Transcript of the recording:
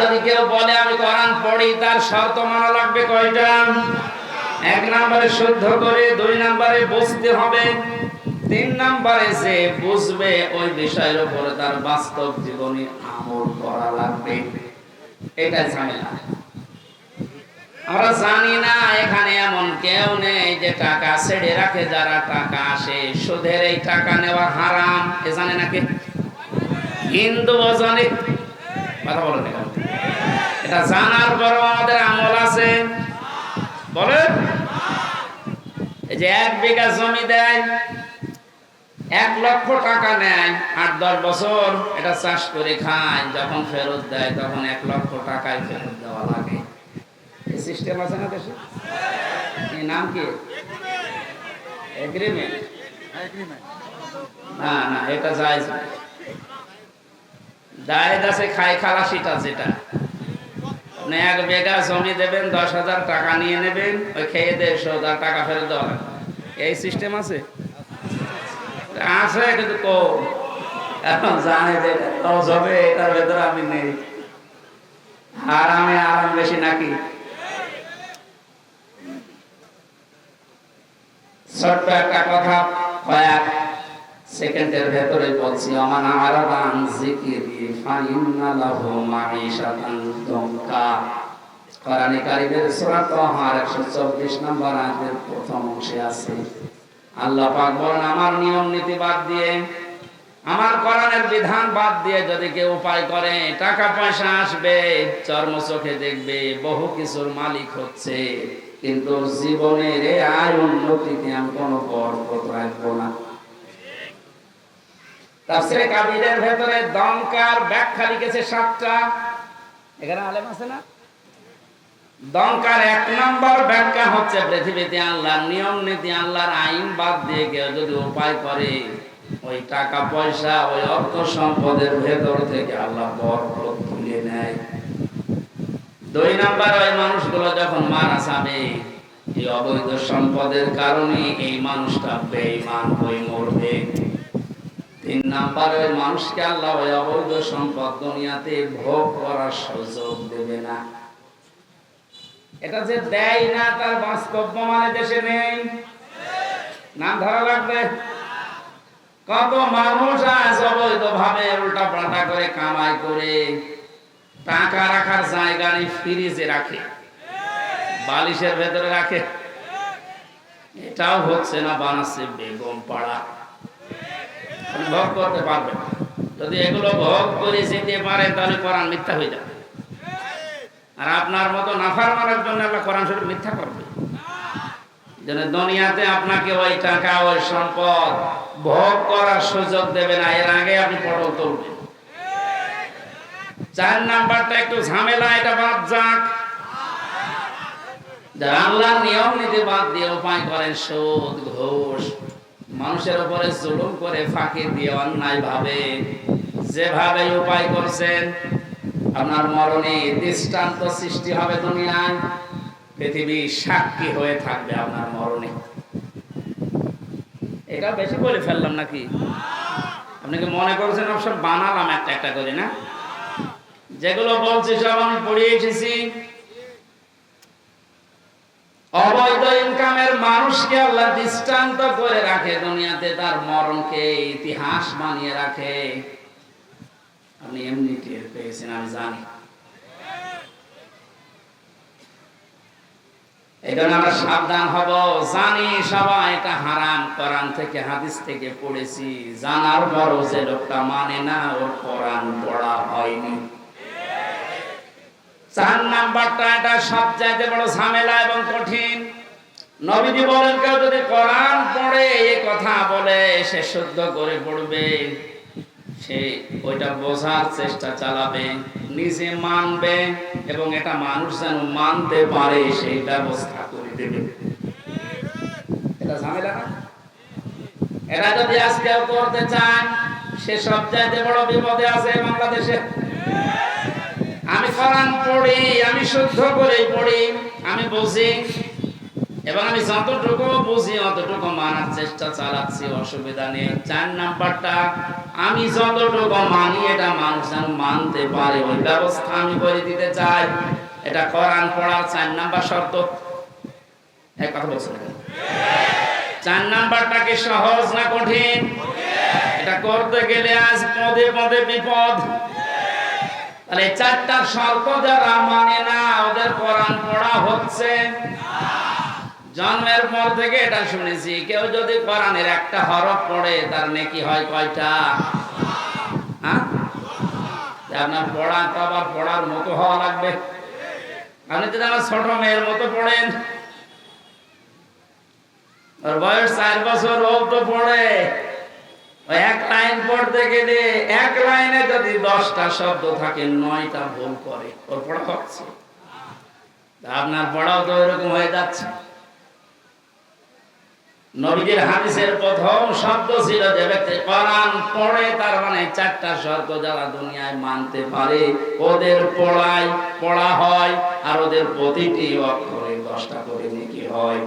যদি কেউ বলে আমি কোরআন পড়ি, তার শর্ত মানা লাগবে কয়টা? 1 নম্বরে শুদ্ধ করে, 2 নম্বরে বুঝতে হবে, 3 নম্বরে যে বুঝবে ওই বিষয়ের উপরে তার বাস্তব জীবনে আমল করা লাগবে। এটা ঝামেলা। আমরা জানি না এখানে এমন কেউ নেই যে টাকা ছেড়ে রাখে, যারা টাকা আসে সুদের এই টাকা নেওয়া হারাম, এ জানে নাকি? হিন্দু জানে, কথা বলেন না। এটা জানার পরও আমাদের আমল আছে। বলে এই যে 1 বিঘা জমি দেয়, 1 লক্ষ টাকা নেয়, 8-10 বছর এটা চাষ করে খায়, যখন ফেরত দেয় তখন 1 লক্ষ টাকায় ফেরত দেওয়া লাগে। এই সিস্টেম আছে না দেশে? এই নাম কি? এগ্রিমেন্ট। না না, এটা জায়েজ না। জায়েজ আছে খাই খালাসিটা, যেটা আপনি 1 বিঘা জমি দেবেন, 10,000 টাকা নিয়ে নেবেন, ওই খেয়ে 150,000 টাকা ফেরত দেওয়া লাগে। এই সিস্টেম আছে? আছে, কিন্তু কম। এখন জানে যে লস হবে, এটার ভেতরে আমি নেই। আর আমি আরাম বেশি নাকি? ছোট্ট একটা কথা কয়েক সেকেন্ডের ভেতরে বলছি। ওমান আরাদা আন যিকরি ফাইন্না লাহু মাঈশাতান দুনকা। কোরআনে কারীমের সূরা তাহার 124 নম্বর আয়াতের প্রথম অংশে আছে, আল্লাহ পাক বলেন, আমার নিয়ম নীতি বাদ দিয়ে, আমার কোরআনের বিধান বাদ দিয়ে যদি কেউ উপায় করে, টাকা পয়সা আসবে, চর্ম চোখে দেখবে, বহু কিছুর মালিক হচ্ছে, কিন্তু জীবনের এই আয় উন্নতিতে আমি কোনো বরকত রাখবো না। তাফসীরে কাবীরের ভেতরে দমকার ব্যাখ্যা লিখেছে 7টা। এখানে আলেম আছে না? দমকার 1 নম্বর ব্যাখ্যা হচ্ছে, পৃথিবীতে আল্লাহর নিয়ম নীতি, আল্লাহর আইন বাদ দিয়ে কেউ যদি উপায় করে, ওই টাকা পয়সা, ওই অর্থ সম্পদের ভেতর থেকে আল্লাহ বরকত তুলে নেয়। 2 নম্বর, ওই মানুষগুলো যখন মারা যাবে, এই অবৈধ সম্পদের কারণে এই মানুষটা বেঈমান হয়ে মরবে। 3 নম্বর, ওই মানুষকে আল্লাহ ওই অবৈধ সম্পদ দুনিয়াতে ভোগ করার সুযোগ দেবে না। এটা যে দেয় না, তার বাস্তব প্রমাণে দেশে নেই। নাম ধরা লাগবে। কত মানুষ আজ অবৈধ ভাবে উল্টা পাল্টা করে কামাই করে টাকা রাখার জায়গা নেই, ফ্রিজে রাখে, বালিশের ভেতরে রাখে। এটাও হচ্ছে না, বানাচ্ছে বেগম পাড়া। ভোগ করতে পারবে না। যদি এগুলো ভোগ করে যেতে পারে, তাহলে কোরআন মিথ্যা হয়ে যাবে। আর আপনার মতো নাফরমানের জন্য আল্লাহ কোরআন শরীফ মিথ্যা করবে। যেন দুনিয়াতে আপনাকে ওই টাকা, ওই সম্পদ ভোগ করার সুযোগ দেবে না, এর আগে আপনি পটল তুলবেন। 4 নাম্বারটা একটু ঝামেলা, এটা বাদ যাক। যারা আল্লাহর নিয়ম নীতি বাদ দিয়ে উপায় করেন, সুদ, ঘুষ, মানুষের উপরে জুলুম করে, ফাঁকি দিয়ে, অন্যায় ভাবে যেভাবে উপায় করছেন, আপনার মরণে দৃষ্টান্ত সৃষ্টি হবে দুনিয়ায়। পৃথিবী সাক্ষী হয়ে থাকবে আপনার মরণে। এটা বেশি বলে ফেললাম নাকি? আপনি কি মনে করছেন সব বানালাম একটা একটা করে? না, যেগুলো বলছি সব আমি পড়ে এসেছি। অবৈধ ইনকামের মানুষকে আল্লাহ দৃষ্টান্ত করে রাখে দুনিয়াতে, তার মরণকে ইতিহাস বানিয়ে রাখে। আপনি এমনি টের পেয়েছেন, আমি জানি। এই জন্য আমরা সাবধান হব। জানি সবাই এটা হারাম, কোরআন থেকে হাদিস থেকে পড়েছি, জানার পরও যে লোকটা মানে না, ওর কোরআন পড়া হয়নি। 4 নাম্বারটা, এটা সবচাইতে বড় ঝামেলা এবং কঠিন। নবীজি বলেন, কেউ যদি কোরআন পড়ে এই কথা বলে, সে শুদ্ধ করে পড়বে, সে ওইটা বোঝার চেষ্টা চালাবে, নিজে মানবে, এবং এটা মানুষ যেন মানতে পারে সেই ব্যবস্থা করে দেবে। এটা ঝামেলা না? এরা যদি আজকে করতে চান, সে সবচাইতে বড় বিপদে আছে বাংলাদেশে। আমি কোরআন পড়ি, আমি শুদ্ধ করে পড়ি, আমি বুঝি, এবং আমি যতটুকু বুঝি অতটুকু মানার চেষ্টা চালাচ্ছি, অসুবিধা নেই। 4 নাম্বারটা, আমি যতটুকু মানি এটা মানুষজন মানতে পারে ওই ব্যবস্থা আমি করে দিতে চাই। এটা কোরআন পড়ার 4 নাম্বার শর্ত। এক কথা বলছেন 4 নাম্বারটা কি সহজ না কঠিন? এটা করতে গেলে আজ পদে পদে বিপদ। তাহলে 4টা শর্ত যারা মানে না ওদের কোরআন পড়া হচ্ছে জন্মের পর থেকে। এটা শুনেছি কেউ যদি কোরআনের একটা হরফ পড়ে তার নেকি হয় কয়টা? হ্যাঁ, আপনার পড়া তো আবার পড়ার মতো হওয়া লাগবে। আপনি যদি আমার ছোট মেয়ের মতো পড়েন, ওর বয়স 4 বছর, ও তো পড়ে ওই এক লাইন পড়তে গেলে এক লাইনে যদি 10টা শব্দ থাকে 9টা ভুল করে, ওর পড়া হচ্ছে। আপনার পড়াও তো এরকম হয়ে যাচ্ছে। নবীজির হাদিসের প্রথম শব্দ ছিল যে ব্যক্তি কোরআন পড়ে তার মানে 4টা শর্ত যারা দুনিয়ায় মানতে পারে ওদের পড়া হয় আর ওদের প্রতিটি অক্ষরে 10টা করে নেকি হয়।